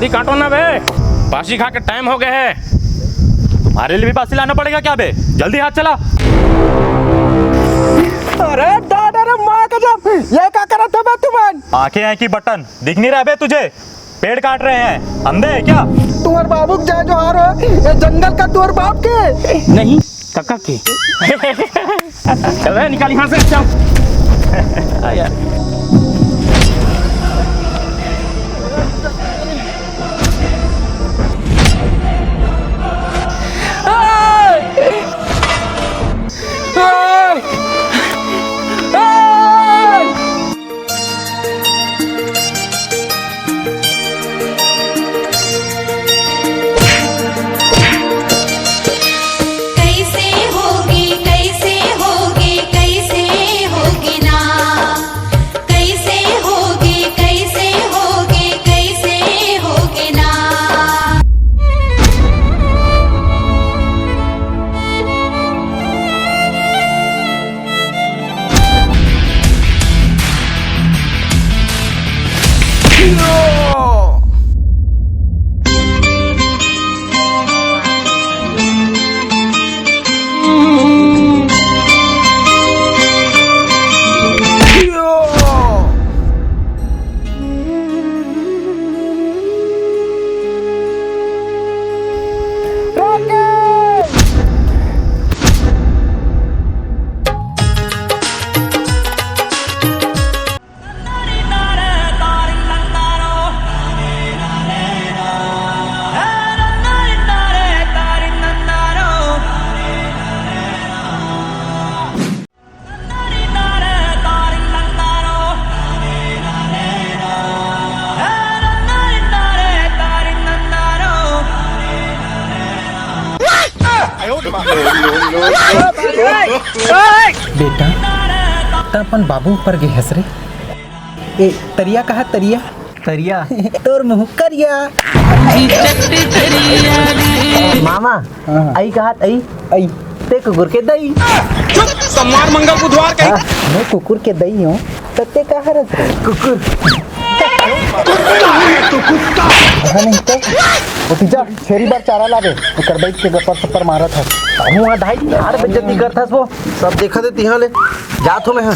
जल्दी काटो ना बे, बासी खा के टाइम हो गए है। तुम्हारे लिए भी बासी लाना पड़ेगा क्या बे? जल्दी हाथ चला। अरे दादा रे माँ कसम, ये क्या कर रहे थे बे तुम? आंखें हैं कि बटन दिख नहीं रहा बे तुझे? पेड़ काट रहे हैं, अंधे है क्या? तुम्हारे बाबू जय जोहार हो, ये जंगल का तुम्हारे बाप के नहीं काका के। चल निकाल यहाँ से, चल। यार बेटा अपन बाबू ऊपर गए हंस रे। ए तरिया कहा तरिया तरिया तोर मुँह करिया। मामा आई कहा आई आई ते कुकुर के दई। चुप, सोमवार मंगल बुधवार कहीं। मैं कुकुर के दई हूँ तो ते कहा रस रे कुकुर। नहीं तो वो पिज्जा छेरी बार चारा लावे कर बैठ के गप्पर सप्पर मारा था। वहाँ ढाई यार बेइज्जती करता वो सब देखा देती यहाँ ले जात हो मैं हाँ।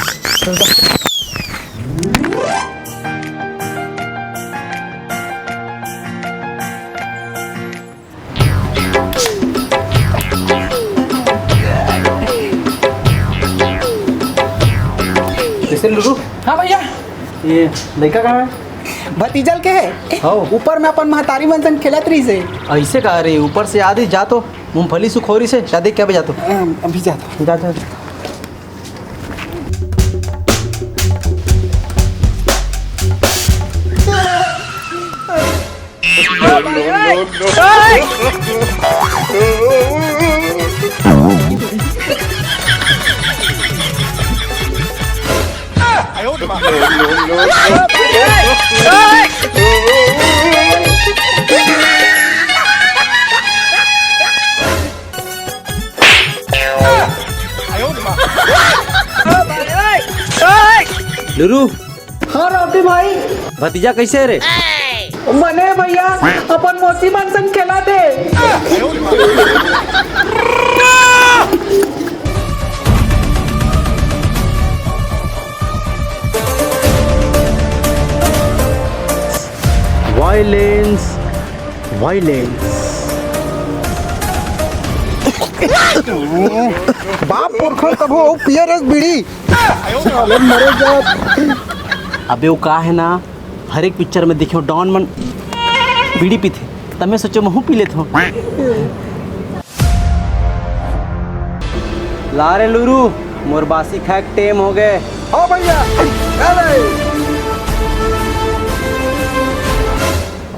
जैसे लुरु। हाँ भैया ये लड़का कहाँ है? भतीजल के है हाँ। ऊपर में अपन महतारी मनसन खेलत रही से। ऐसे कहा रही ऊपर से आदि जा तो मूंगफली सुखोरी से शादी क्या बजा तो अभी जाता जा लुरु। हाँ राउती भाई भतीजा कैसे है रे? मने भैया अपन मौसी मनसन खेला दे। Violence violence. बाप पुरखा कबो पियरस बीड़ी साले मरे जा। अबे वो का है ना हर एक पिक्चर में देखियो डॉन मन बीड़ी पीते तब मैं सोचो महू पी लेता हूँ। लारे लुरु मोर बासी खा के टेम हो गए। हाँ भैया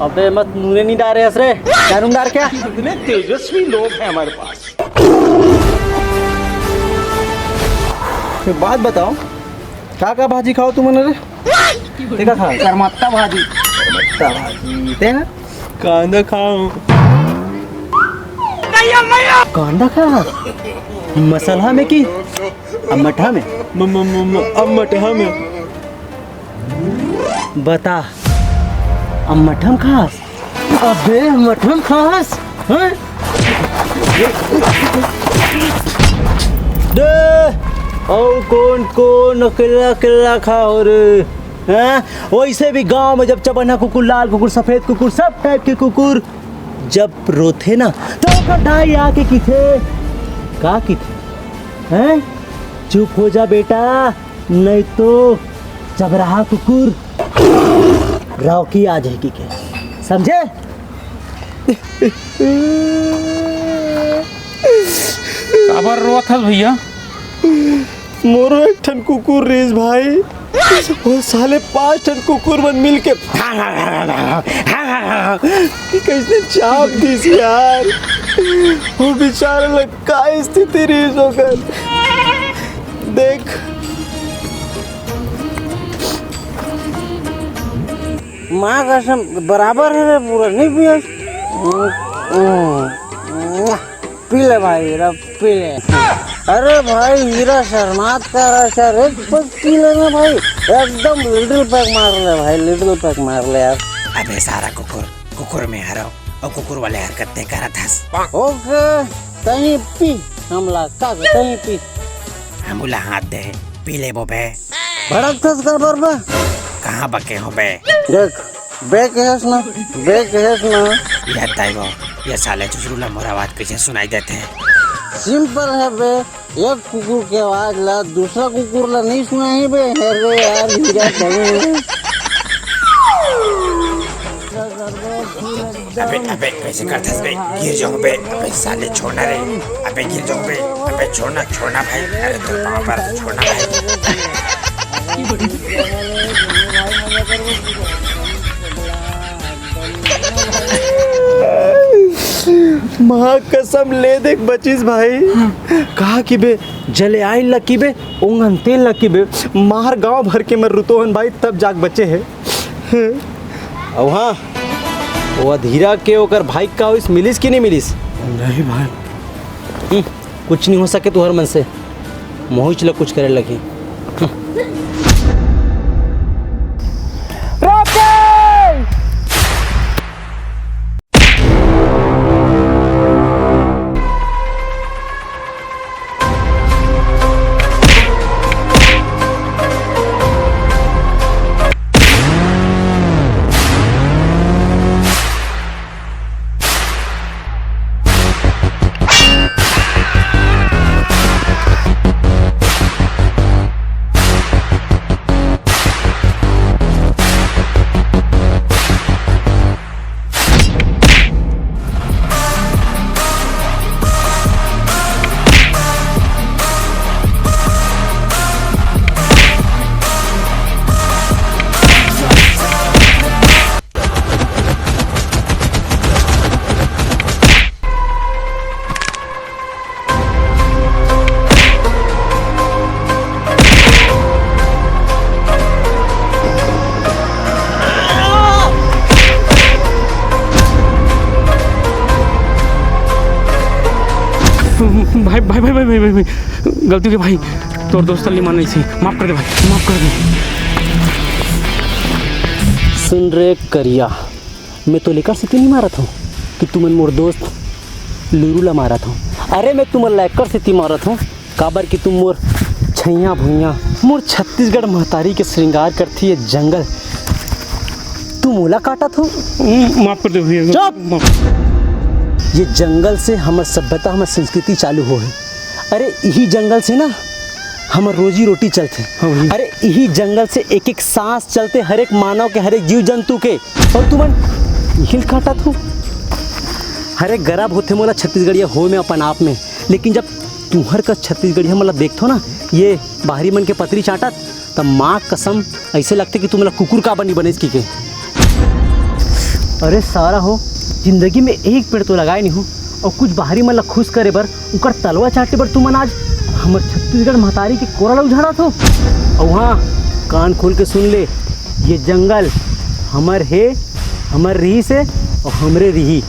अबे मत नूरे नहीं डारे हंस रे क्या नून डार क्या? इतने तेजस्वी लोग हैं हमारे पास। बात बताओ क्या भाजी खाओ तुमने रे? देखा खा करमत्ता भाजी ते ना कांदा खाओ। कांदा खा मसाला में की अमठा में अमठा में बता अमठम खास अबे मटन खास हैं? दे ओ कौन कौन अकेला अकेला खाओ रे हैं? वैसे भी गांव में जब चबन्ना कुकुर, लाल कुकुर, सफेद कुकुर, सब टाइप के कुकुर जब रोथे ना तो कटाई आके किथे का किथे हैं? चुप हो जा बेटा, नहीं तो जब रहा कुकुर रौकी आ जाएगी के, समझे? काबर रोत हस भैया? मोरो एक ठन कुकुर रेस भाई, वो साले 5 ठन कुकुर मन मिल के कैसे चाप दीस यार। वो बेचारा लग का स्थिति रेस होकर देख। माँ कसम बराबर है रे, पूरा नहीं पिया। पी ले भाई, रब पी ले। अरे भाई हीरा शर्मात कर रहा सर, एक पग पी लेना भाई, एकदम लिटिल पैक मार ले भाई, लिटिल पैक मार ले यार। अबे सारा कुकुर में हरो और कुकुर वाले हरकतें करा था। ओके कहीं पी हमला का कहीं पी हमला हाथ दे पी ले बोबे। भड़क थस कर बरबा कहाँ बके हो बे? देख बेक है ना ये ताइगो ये साले चुचरुला मोर आवाज कैसे सुनाई देते हैं? सिंपल है बे, एक कुकुर के आवाज ला दूसरा कुकुर ला नहीं सुनाई बे। अरे यार हीरा अबे कैसे करते बे? गिर जाऊं बे। अबे साले छोड़ना रे, अबे गिर जाऊं बे। अबे छोड़ना भाई, अरे तो पाँव पर छोड़ना भाई। माँ कसम ले देख बचीस भाई, कहा कि बे जले आई लकी बे उंगन तेल लकी बे, मार गांव भर के मर रुतोहन भाई, तब जाग बचे है। और हाँ वो अधीरा के ओकर भाई का इस मिलिस कि नहीं मिलिस? नहीं भाई, कुछ नहीं हो सके तो हर मन से मोहिच लग कुछ करे लगी। भाई गलती के भाई, तोर दोस्त अली मान नहीं थी, माफ कर दे भाई, माफ कर दे। सुन रे करिया, मैं तो लेकर से नहीं मारा था कि तुमन मोर दोस्त लूरूला मारा था। अरे मैं तुम लेकर से मारा था काबर कि तुम मोर छैया भुइया मोर छत्तीसगढ़ महतारी के श्रृंगार करती है जंगल, तुम मोला काटा था। माफ कर दे भैया। चुप! ये जंगल से हमार सभ्यता हमार संस्कृति चालू हो है। अरे यही जंगल से ना हमार रोजी रोटी चलते। अरे यही जंगल से एक एक सांस चलते हर एक मानव के, हर एक जीव जंतु के, और तुमन हिल काटा थो। हर एक गर्व होते मोला छत्तीसगढ़िया हो में अपन आप में, लेकिन जब तुम्हार का छत्तीसगढ़िया मतलब देखो ना ये बाहरी मन के पतरी चाटत, तब माँ कसम ऐसे लगते कि तुम्हारा कुकुर का बनी बने की के। अरे सारा हो जिंदगी में एक पेड़ तो लगाए नहीं हूँ, और कुछ बाहरी मतलब खुश करे बर उनका तलवा चाटे बर तुमन आज हमार छत्तीसगढ़ महतारी के कोरा उझाड़ा थो। और वहाँ कान खोल के सुन ले, ये जंगल हमर है, हमर रही से और हमरे रही।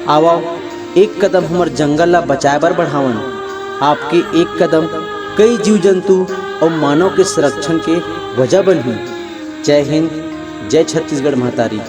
आओ एक कदम हमर जंगल ला बचाए बर बढ़ावन। आपके एक कदम कई जीव जंतु और मानव के संरक्षण के वजह बनही। जय हिंद, जय छत्तीसगढ़ महतारी।